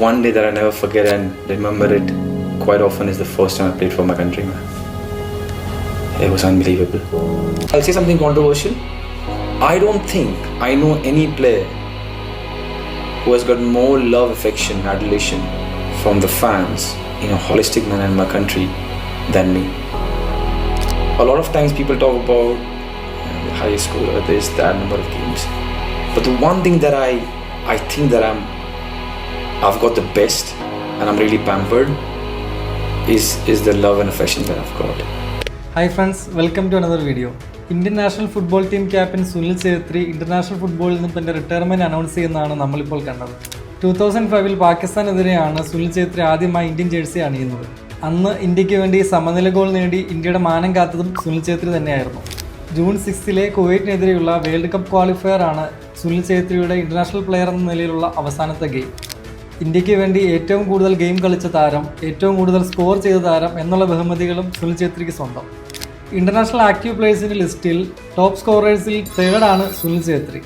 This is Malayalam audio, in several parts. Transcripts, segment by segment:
One day that I never forget and remember it quite often is the first time I played for my country, man. It was unbelievable. I'll say something controversial. I don't think I know any player who has got more love, affection, adulation from the fans in a holistic manner in my country than me. A lot of times people talk about the highest score or this, that number of games. But the one thing that I think that I've got the best and I'm really pampered is the love and affection that I've got. Hi friends, welcome to another video. Indian national football team captain Sunil Chhetri international ഫുട്ബോളിൽ നിന്ന് തന്റെ റിട്ടയർമെന്റ് അനൗൺസ് ചെയ്യുന്നതാണ് നമ്മളിപ്പോൾ കണ്ടത്. 2005 പാകിസ്ഥാനെതിരെയാണ് സുനിൽ ഛേത്രി ആദ്യമായി ഇന്ത്യൻ ജേഴ്സി അണിയുന്നത്. അന്ന് ഇന്ത്യക്ക് വേണ്ടി സമനില ഗോൾ നേടി ഇന്ത്യയുടെ മാനം കാത്തതും സുനിൽ ഛേത്രി തന്നെയായിരുന്നു. ജൂൺ 6 കുവൈറ്റിനെതിരെയുള്ള വേൾഡ് കപ്പ് ക്വാളിഫയർ ആണ് സുനിൽ ഛേത്രിയുടെ ഇന്റർനാഷണൽ പ്ലെയർ എന്ന നിലയിലുള്ള അവസാനത്തെ ഗെയിം. ഇന്ത്യക്ക് വേണ്ടി ഏറ്റവും കൂടുതൽ ഗെയിം കളിച്ച താരം, ഏറ്റവും കൂടുതൽ സ്കോർ ചെയ്ത താരം എന്നുള്ള ബഹുമതികളും സുനിൽ ഛേത്രിക്ക് സ്വന്തം. ഇന്റർനാഷണൽ ആക്റ്റീവ് പ്ലേയേഴ്സിന്റെ ലിസ്റ്റിൽ ടോപ്പ് സ്കോറേഴ്സിൽ തേർഡാണ് സുനിൽ ഛേത്രി.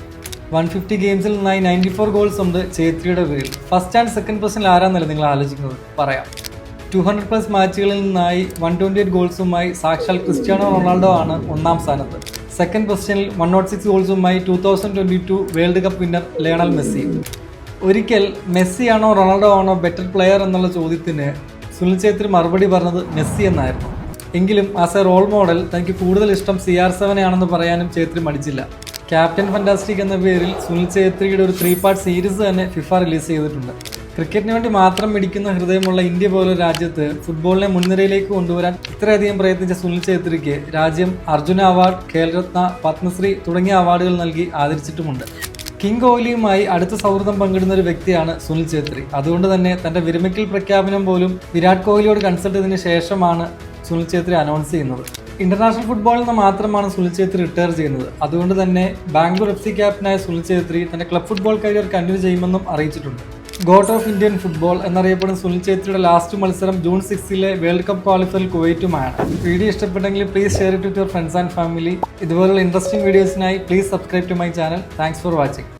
150 ഗെയിംസിൽ നിന്നായി 94 ഗോൾസ് ഉണ്ട് ഛേത്രിയുടെ പേരിൽ. ഫസ്റ്റ് ആൻഡ് സെക്കൻഡ് പൊസിഷനിൽ ആരാന്നല്ലേ നിങ്ങൾ ആലോചിക്കുന്നത്? പറയാം. 200+ മാച്ചുകളിൽ നിന്നായി 128 ഗോൾസുമായി സാക്ഷാൽ ക്രിസ്ത്യാനോ റൊണാൾഡോ ആണ് ഒന്നാം സ്ഥാനത്ത്. സെക്കൻഡ് പൊസിഷനിൽ 106 ഗോൾസുമായി 2022 world cup winner Lionel Messi. ഒരിക്കൽ മെസ്സിയാണോ റൊണാൾഡോ ആണോ ബെറ്റർ പ്ലെയർ എന്നുള്ള ചോദ്യത്തിന് സുനിൽ ഛേത്രി മറുപടി പറഞ്ഞത് മെസ്സി എന്നായിരുന്നു. എങ്കിലും ആസ് എ റോൾ മോഡൽ തനിക്ക് കൂടുതൽ ഇഷ്ടം CR7 ആണെന്ന് പറയാനും ഛേത്രി മടിച്ചില്ല. ക്യാപ്റ്റൻ ഫാന്റാസ്റ്റിക് എന്ന പേരിൽ സുനിൽ ഛേത്രിയുടെ ഒരു 3 പാർട്ട് സീരീസ് തന്നെ ഫിഫ റിലീസ് ചെയ്തിട്ടുണ്ട്. ക്രിക്കറ്റിന് വേണ്ടി മാത്രം മിടിക്കുന്ന ഹൃദയമുള്ള ഇന്ത്യ പോലൊരു രാജ്യത്ത് ഫുട്ബോളിനെ മുൻനിരയിലേക്ക് കൊണ്ടുവരാൻ ഇത്രയധികം പ്രയത്നിച്ച സുനിൽ ഛേത്രിക്ക് രാജ്യം അർജുന അവാർഡ്, ഖേൽരത്ന, പത്മശ്രീ തുടങ്ങിയ അവാർഡുകൾ നൽകി ആദരിച്ചിട്ടുമുണ്ട്. കിങ് കോഹ്ലിയുമായി അടുത്ത സൗഹൃദം പങ്കിടുന്ന ഒരു വ്യക്തിയാണ് സുനിൽ ഛേത്രി. അതുകൊണ്ട് തന്നെ തന്റെ വിരമിക്കൽ പ്രഖ്യാപനം പോലും വിരാട് കോഹ്ലിയോട് കൺസൾട്ട് ചെയ്തതിനു ശേഷമാണ് സുനിൽ ഛേത്രി അനൗൺസ് ചെയ്യുന്നത്. ഇന്റർനാഷണൽ ഫുട്ബോളിൽ നിന്ന് മാത്രമാണ് സുനിൽ ഛേത്രി റിട്ടയർ ചെയ്യുന്നത്. അതുകൊണ്ട് തന്നെ ബാംഗ്ലൂർ FC ക്യാപ്റ്റനായ സുനിൽ ഛേത്രി തന്റെ ക്ലബ് ഫുട്ബോൾ കരിയർ കണ്ടിന്യൂ ചെയ്യുമെന്നും അറിയിച്ചിട്ടുണ്ട്. ഗോട്ട് ഓഫ് ഇന്ത്യൻ ഫുട്ബോൾ എന്നറിയപ്പെടുന്ന സുനിൽ ഛേത്രിയുടെ ലാസ്റ്റ് മത്സരം ജൂൺ 6 വേൾഡ് കപ്പ് ക്വാളിഫയറിൽ കുവൈറ്റുമാണ്. വീഡിയോ ഇഷ്ടപ്പെട്ടെങ്കിൽ please share it with your friends and family. ഇതുപോലുള്ള ഇൻട്രസ്റ്റിംഗ് വീഡിയോസിനായി please subscribe to my channel. Thanks for watching.